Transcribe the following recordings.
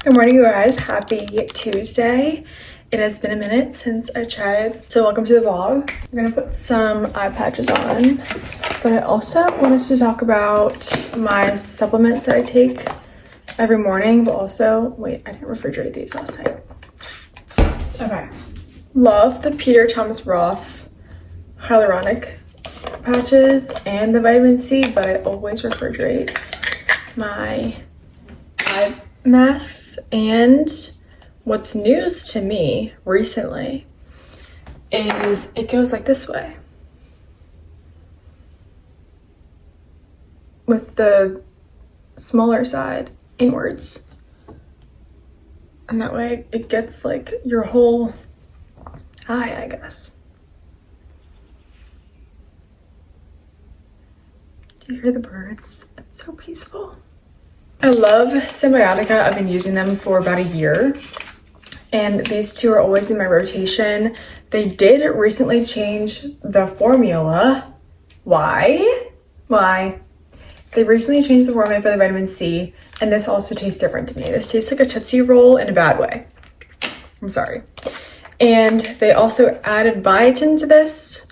Good morning, you guys. Happy Tuesday. It has been a minute since I chatted, so welcome to the vlog. I'm gonna put some eye patches on, but I also wanted to talk about my supplements that I take every morning, but also, wait, I didn't refrigerate these last night. Okay. Love the Peter Thomas Roth hyaluronic patches and the vitamin C, but I always refrigerate my eye masks. And what's news to me recently is it goes like this way, with the smaller side inwards, and that way it gets like your whole eye, I guess. Do you hear the birds? It's so peaceful. I love Symbiotica. I've been using them for about a year, and these two are always in my rotation. They did recently change the formula. Why? They recently changed the formula for the vitamin C, and this also tastes different to me. This tastes like a Tootsie Roll in a bad way. I'm sorry. And they also added biotin to this,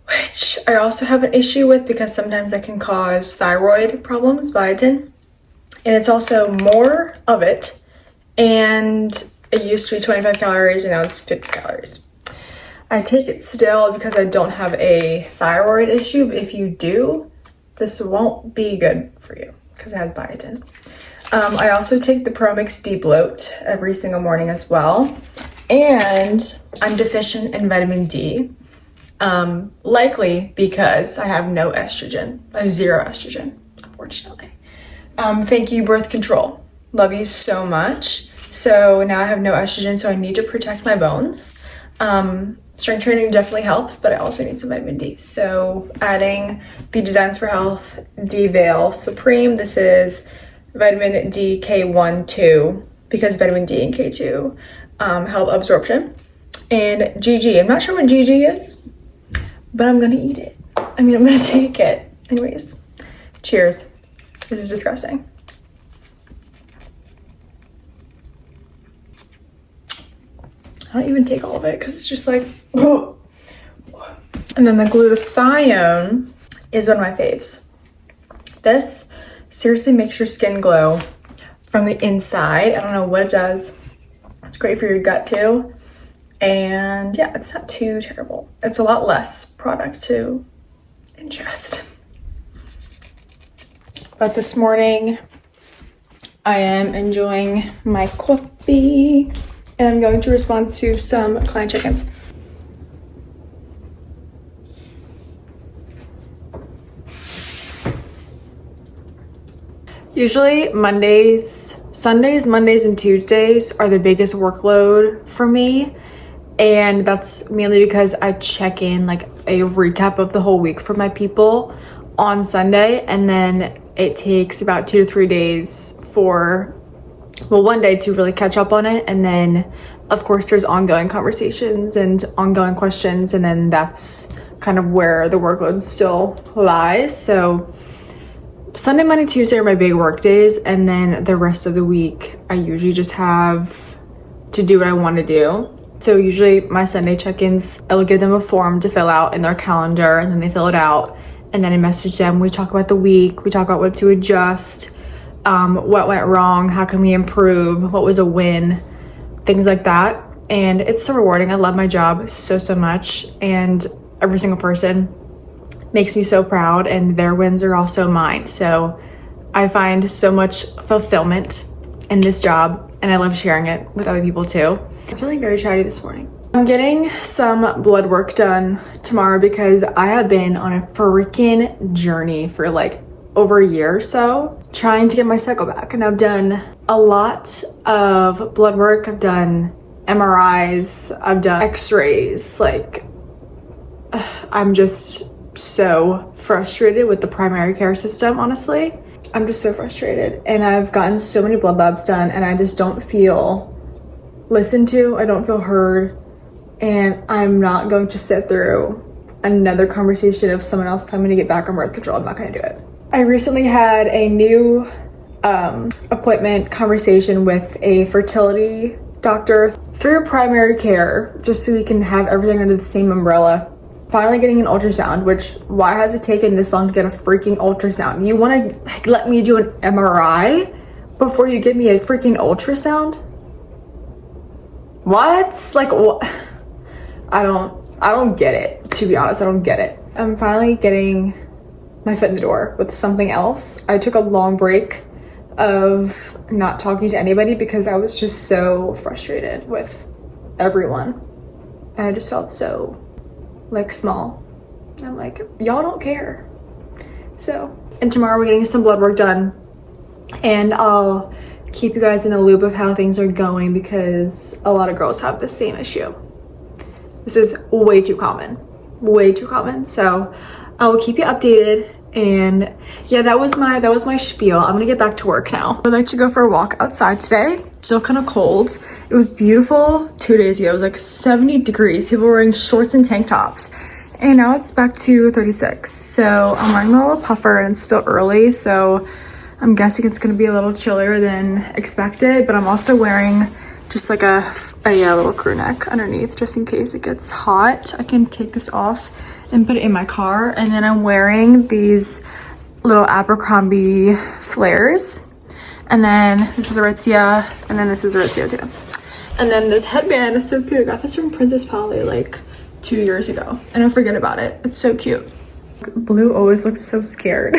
which I also have an issue with because sometimes that can cause thyroid problems, biotin. And it's also more of it, and it used to be 25 calories and now it's 50 calories. I take it still because I don't have a thyroid issue, but if you do, this won't be good for you because it has biotin. I also take the ProMix D-Bloat every single morning as well, and I'm deficient in vitamin D, likely because I have no estrogen. I have zero estrogen, unfortunately. Thank you, birth control. Love you so much. So now I have no estrogen, so I need to protect my bones. Strength training definitely helps, but I also need some vitamin D. So adding the Designs for Health D-Veil Supreme. This is vitamin D K1, 2, because vitamin D and K2 help absorption. And GG. I'm not sure what GG is, but I'm gonna eat it. I'm gonna take it. Anyways, cheers. This is disgusting. I don't even take all of it because it's just like, whoa. And then the glutathione is one of my faves. This seriously makes your skin glow from the inside. I don't know what it does. It's great for your gut too. And yeah, it's not too terrible. It's a lot less product to ingest. But this morning, I am enjoying my coffee, and I'm going to respond to some client check-ins. Usually Sundays, Mondays, and Tuesdays are the biggest workload for me. And that's mainly because I check in like a recap of the whole week for my people on Sunday, and then it takes about 2 to 3 days for, well, one day to really catch up on it. And then of course there's ongoing conversations and ongoing questions, and then that's kind of where the workload still lies. So Sunday, Monday, Tuesday are my big work days, and then the rest of the week I usually just have to do what I want to do. So usually my Sunday check-ins, I will give them a form to fill out in their calendar, and then they fill it out. And then I message them. We talk about the week. We talk about what to adjust, what went wrong, how can we improve, what was a win, things like that. And it's so rewarding. I love my job so much. And every single person makes me so proud, and their wins are also mine. So I find so much fulfillment in this job, and I love sharing it with other people too. I'm feeling very chatty this morning. I'm getting some blood work done tomorrow because I have been on a freaking journey for like over a year or so trying to get my cycle back. And I've done a lot of blood work. I've done MRIs, I've done x-rays. Like, I'm just so frustrated with the primary care system, honestly. I'm just so frustrated. And I've gotten so many blood labs done, and I just don't feel listened to. I don't feel heard. And I'm not going to sit through another conversation of someone else telling me to get back on birth control. I'm not going to do it. I recently had a new appointment conversation with a fertility doctor through primary care, just so we can have everything under the same umbrella. Finally getting an ultrasound, which, why has it taken this long to get a freaking ultrasound? You want to let me do an MRI before you give me a freaking ultrasound? What? Like, what? I don't get it, to be honest. I don't get it. I'm finally getting my foot in the door with something else. I took a long break of not talking to anybody because I was just so frustrated with everyone. And I just felt so, like, small. I'm like, y'all don't care. So, and tomorrow we're getting some blood work done. And I'll keep you guys in the loop of how things are going because a lot of girls have the same issue. This is way too common. So I will keep you updated. And yeah, that was my spiel. I'm gonna get back to work now. I'd like to go for a walk outside today. Still kind of cold. It was beautiful 2 days ago. It was like 70 degrees. People were wearing shorts and tank tops. And now it's back to 36. So I'm wearing a little puffer and it's still early. So I'm guessing it's gonna be a little chillier than expected. But I'm also wearing just like a little crew neck underneath just in case it gets hot. I can take this off and put it in my car. And then I'm wearing these little Abercrombie flares. And then this is Aritzia, and then this is Aritzia too. And then this headband is so cute. I got this from Princess Polly like 2 years ago. And don't forget about it. It's so cute. Blue always looks so scared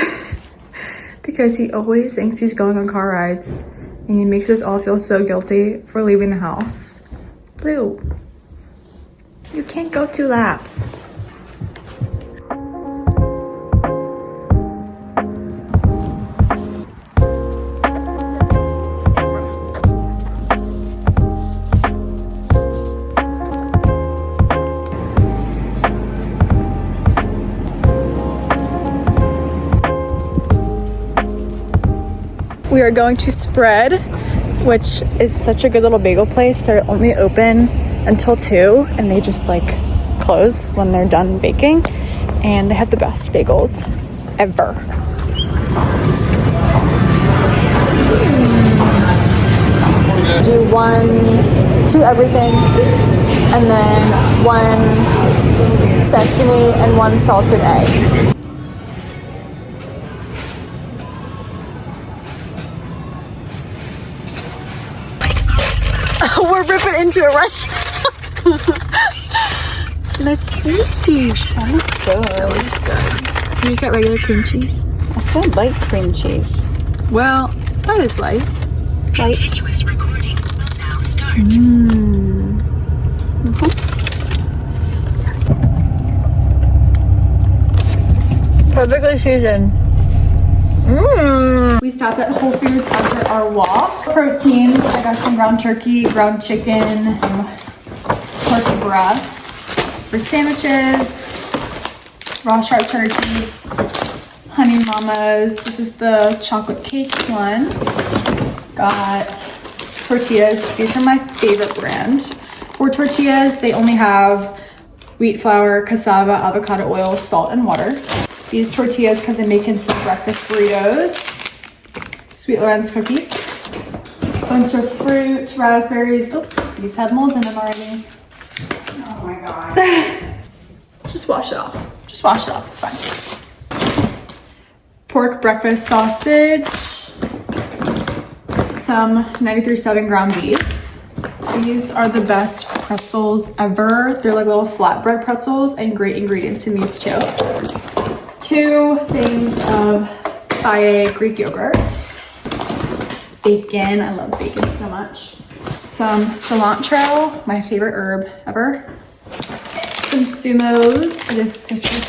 because he always thinks he's going on car rides. And he makes us all feel so guilty for leaving the house. Blue, you can't go 2 laps. We are going to Spread, which is such a good little bagel place. They're only open until 2 and they just like close when they're done baking. And they have the best bagels ever. Do 2 everything, and then 1 sesame and 1 salted egg. We're ripping into it right now. Let's see. That looks good. That looks good. You just got regular cream cheese? I said light cream cheese. Well, that is light. Light. Yes. Perfectly seasoned. We stopped at Whole Foods after our walk. Proteins, I got some ground turkey, ground chicken, turkey breast for sandwiches, raw sharp cheddar cheese, honey mamas. This is the chocolate cake one. Got tortillas. These are my favorite brand. For tortillas, they only have wheat flour, cassava, avocado oil, salt, and water. These tortillas because I'm making some breakfast burritos. Sweet Lorenz cookies. Bunch of fruit, raspberries. Oh, these have molds in them already. Oh my god. Just wash it off. Just wash it off. It's fine. Pork breakfast sausage. Some 93.7 ground beef. These are the best pretzels ever. They're like little flatbread pretzels and great ingredients in these too. 2 things of Faye Greek yogurt. Bacon, I love bacon so much. Some cilantro, my favorite herb ever. Some sumos, it is citrus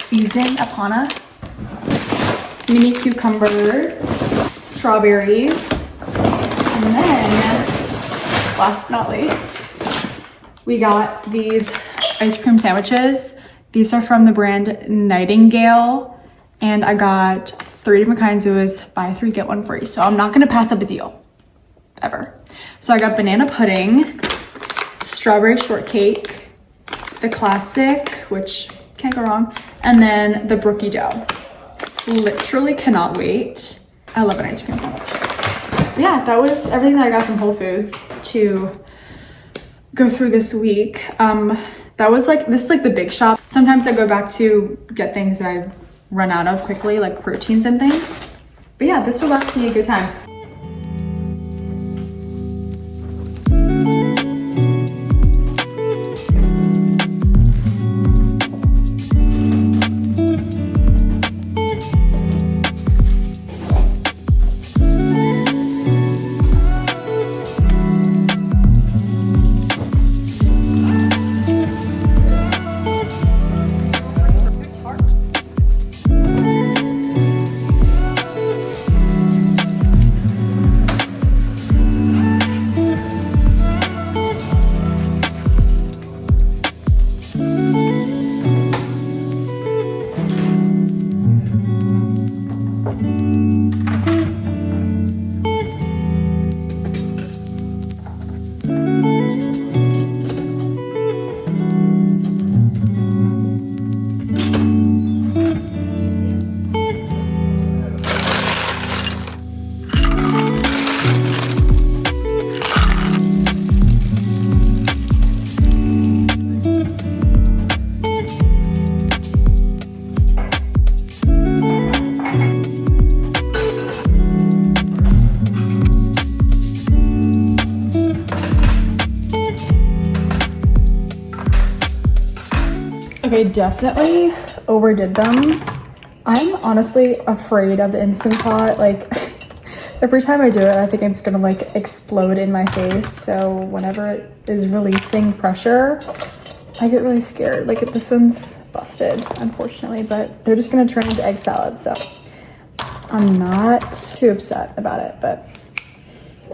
season upon us. Mini cucumbers, strawberries, and then, last but not least, we got these ice cream sandwiches. These are from the brand Nightingale, and I got 3 different kinds. It was buy 3, get 1 free. So I'm not gonna pass up a deal, ever. So I got banana pudding, strawberry shortcake, the classic, which can't go wrong, and then the brookie dough. Literally cannot wait. I love an ice cream sandwich. Yeah, that was everything that I got from Whole Foods to go through this week. That was like, this is like the big shop. Sometimes I go back to get things that I've run out of quickly, like proteins and things. But yeah, this will last me a good time. Okay, definitely overdid them. I'm honestly afraid of the Instant Pot. Like, every time I do it, I think I'm just gonna like explode in my face. So whenever it is releasing pressure, I get really scared. Like, if this one's busted, unfortunately, but they're just gonna turn into egg salad. So I'm not too upset about it, but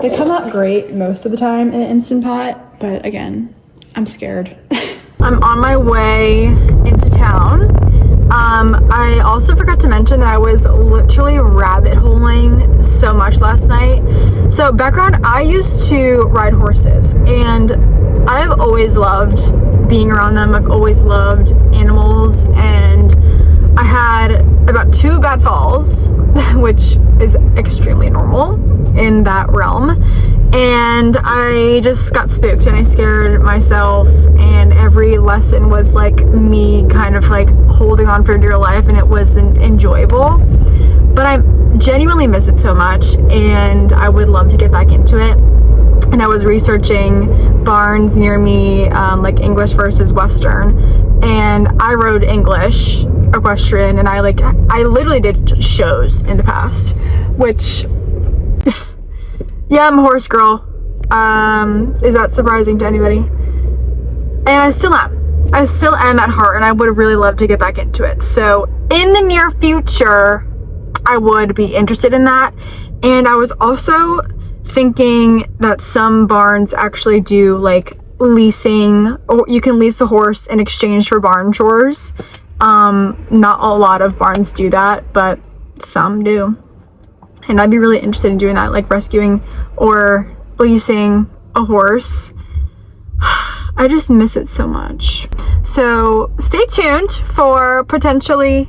they come out great most of the time in an Instant Pot. But again, I'm scared. I'm on my way into town. I also forgot to mention that I was literally rabbit holing so much last night. So background, I used to ride horses and I've always loved being around them. I've always loved animals, and I had about 2 bad falls, which is extremely normal in that realm. And I just got spooked and I scared myself, and every lesson was like me kind of like holding on for dear life, and it wasn't enjoyable. But I genuinely miss it so much and I would love to get back into it. And I was researching barns near me, like English versus Western, and I rode English, equestrian, and I literally did shows in the past, which yeah, I'm a horse girl. Is that surprising to anybody? And I still am. I still am at heart, and I would really love to get back into it. So in the near future, I would be interested in that. And I was also thinking that some barns actually do like leasing, or you can lease a horse in exchange for barn chores. Not a lot of barns do that, but some do. And I'd be really interested in doing that, like rescuing or leasing a horse. I just miss it so much. So stay tuned for potentially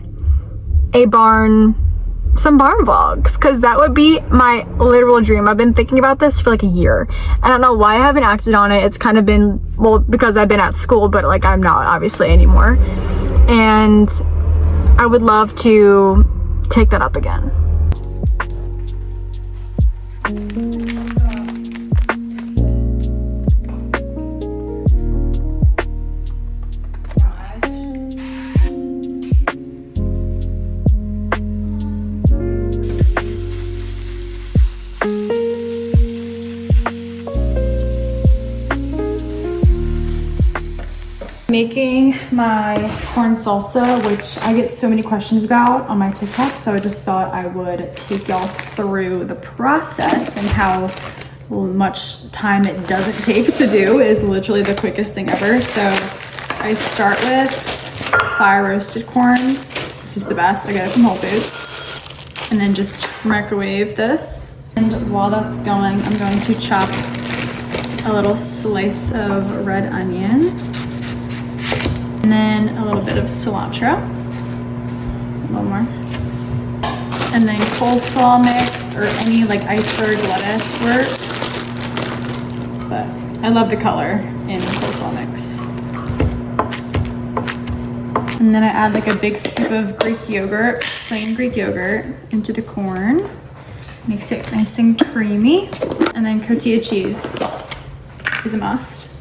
some barn vlogs, because that would be my literal dream. I've been thinking about this for like a year. I don't know why I haven't acted on it. It's kind of been, well, because I've been at school, but like I'm not obviously anymore. And I would love to take that up again. Making my corn salsa, which I get so many questions about on my TikTok, so I just thought I would take y'all through the process and how much time it doesn't take to do. Is literally the quickest thing ever. So I start with fire roasted corn. This is the best. I get it from Whole Foods. And then just microwave this. And while that's going, I'm going to chop a little slice of red onion. And then a little bit of cilantro, a little more. And then coleslaw mix or any like iceberg lettuce works. But I love the color in coleslaw mix. And then I add like a big scoop of Greek yogurt, plain Greek yogurt, into the corn. Makes it nice and creamy. And then cotija cheese is a must.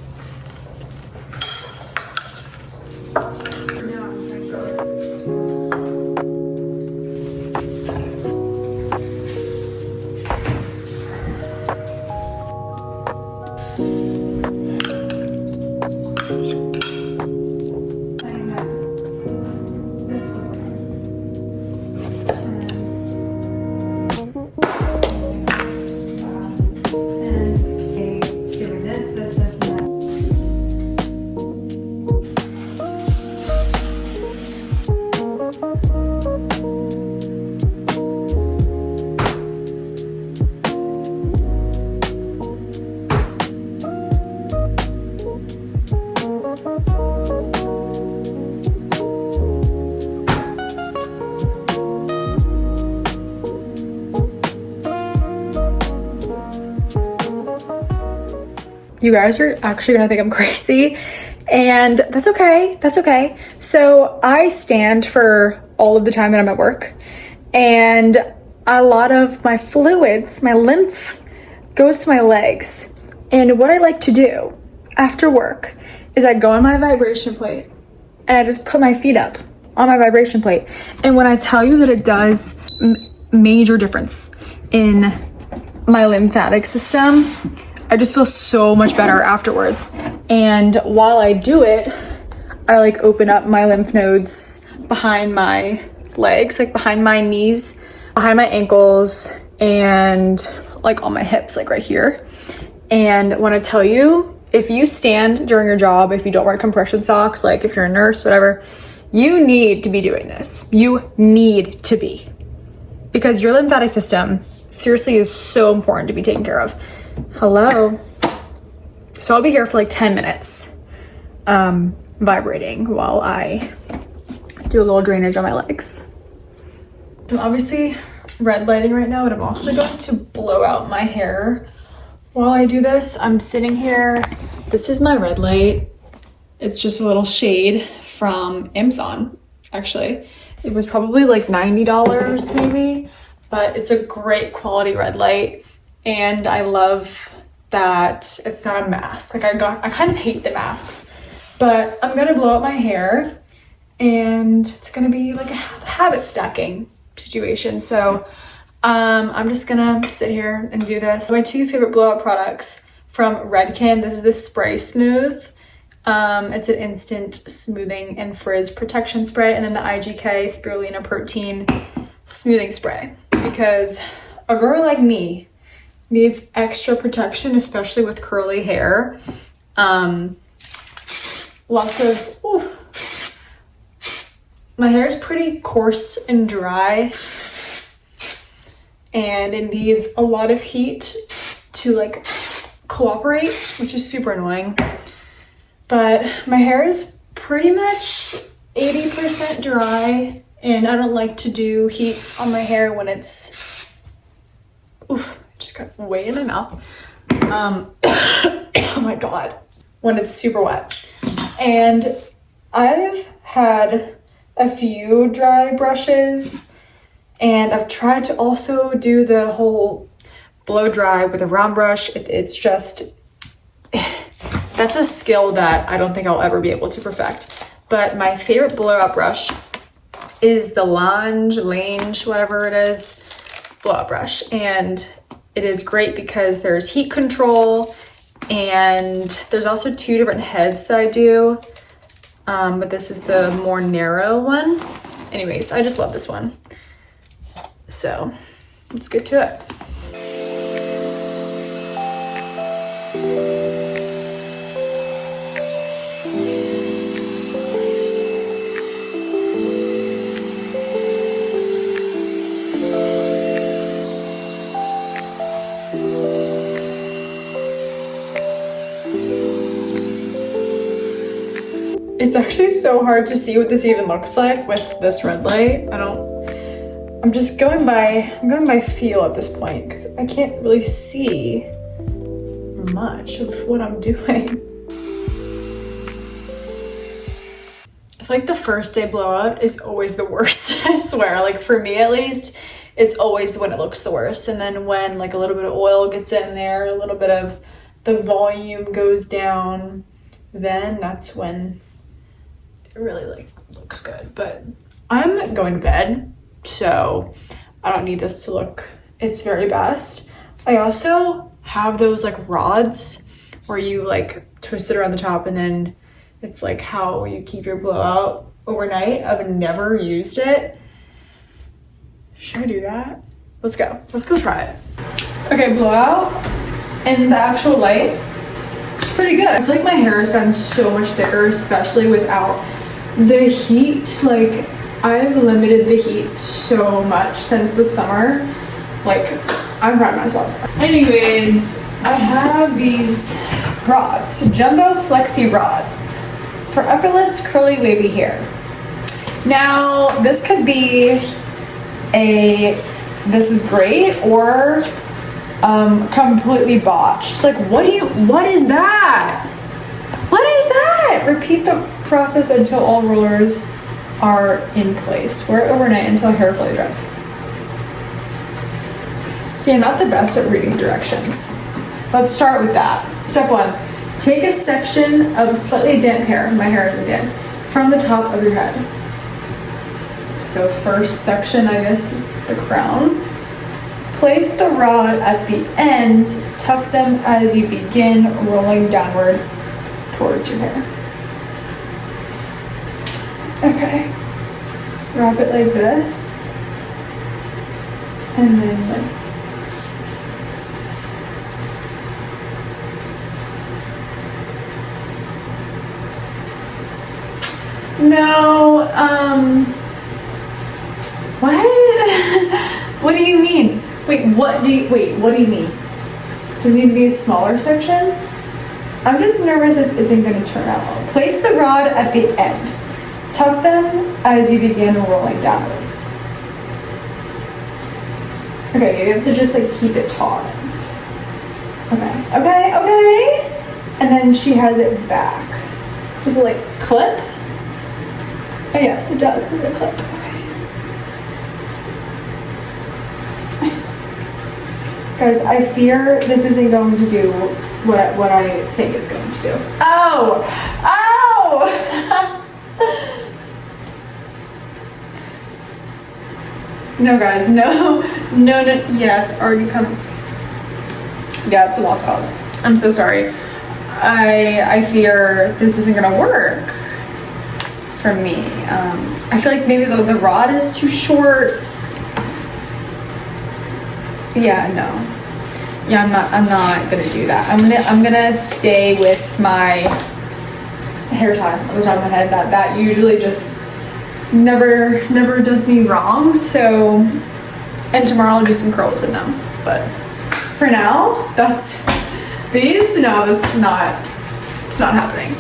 You guys are actually gonna think I'm crazy, and that's okay, that's okay. So I stand for all of the time that I'm at work, and a lot of my fluids, my lymph, goes to my legs. And what I like to do after work is I go on my vibration plate and I just put my feet up on my vibration plate. And when I tell you that it does major difference in my lymphatic system, I just feel so much better afterwards. And while I do it, I like open up my lymph nodes behind my legs, like behind my knees, behind my ankles, and like on my hips, like right here. And when I tell you, if you stand during your job, if you don't wear compression socks, like if you're a nurse, whatever, you need to be doing this. You need to be. Because your lymphatic system seriously is so important to be taken care of. Hello. So I'll be here for like 10 minutes vibrating while I do a little drainage on my legs. I'm obviously red lighting right now, but I'm also going to blow out my hair while I do this. I'm sitting here. This is my red light. It's just a little shade from Amazon, actually. It was probably like $90 maybe, but it's a great quality red light. And I love that it's not a mask. Like I kind of hate the masks, but I'm gonna blow out my hair and it's gonna be like a habit stacking situation. So I'm just gonna sit here and do this. My two favorite blowout products from Redken. This is the Spray Smooth. It's an instant smoothing and frizz protection spray, and then the IGK Spirulina Protein smoothing spray, because a girl like me needs extra protection, especially with curly hair. Lots of, my hair is pretty coarse and dry, and it needs a lot of heat to like cooperate, which is super annoying. But my hair is pretty much 80% dry, and I don't like to do heat on my hair when it's, just got way in my mouth. Oh my God, when it's super wet. And I've had a few dry brushes, and I've tried to also do the whole blow dry with a round brush. It's just, that's a skill that I don't think I'll ever be able to perfect. But my favorite blowout brush is the Lange, whatever it is, blowout brush. And it is great because there's heat control, and there's also two different heads that I do. But this is the more narrow one. Anyways, I just love this one. So let's get to it. It's actually so hard to see what this even looks like with this red light. I'm I'm going by feel at this point because I can't really see much of what I'm doing. I feel like the first day blowout is always the worst. I swear, like for me at least, it's always when it looks the worst. And then when like a little bit of oil gets in there, a little bit of the volume goes down, then that's when it really like looks good. But I'm going to bed, so I don't need this to look its very best. I also have those like rods where you like twist it around the top and then it's like how you keep your blowout overnight. I've never used it. Should I do that? Let's go try it. Okay, blowout and the actual light, it's pretty good. I feel like my hair has gotten so much thicker, especially without the heat. Like I've limited the heat so much since the summer. Like I'm proud of myself. Anyways, I have these rods, jumbo flexi rods for effortless curly wavy hair. Now this could be this is great or completely botched. Like what is that? What is that? Repeat the process until all rollers are in place. Wear it overnight until hair fully dries. See, I'm not the best at reading directions. Let's start with that. Step 1, take a section of slightly damp hair, my hair isn't damp, from the top of your head. So first section, I guess, is the crown. Place the rod at the ends, tuck them as you begin rolling downward towards your hair. Okay, wrap it like this, and then like no, what? What do you mean? What do you mean? Does it need to be a smaller section? I'm just nervous this isn't going to turn out well. Place the rod at the end. Tuck them as you begin rolling downward. Okay, you have to just like keep it taut. Okay. And then she has it back. Does it like clip? Oh yes, it does. There's a clip. Okay. Guys, I fear this isn't going to do what I think it's going to do. Oh! No, guys, no. Yeah, it's already come. Yeah, it's a lost cause. I'm so sorry. I fear this isn't gonna work for me. I feel like maybe the rod is too short. Yeah, no. Yeah, I'm not gonna do that. I'm gonna stay with my hair tie on the top of my head. That usually just never does me wrong. So, and tomorrow I'll do some curls in them. But for now, it's not happening.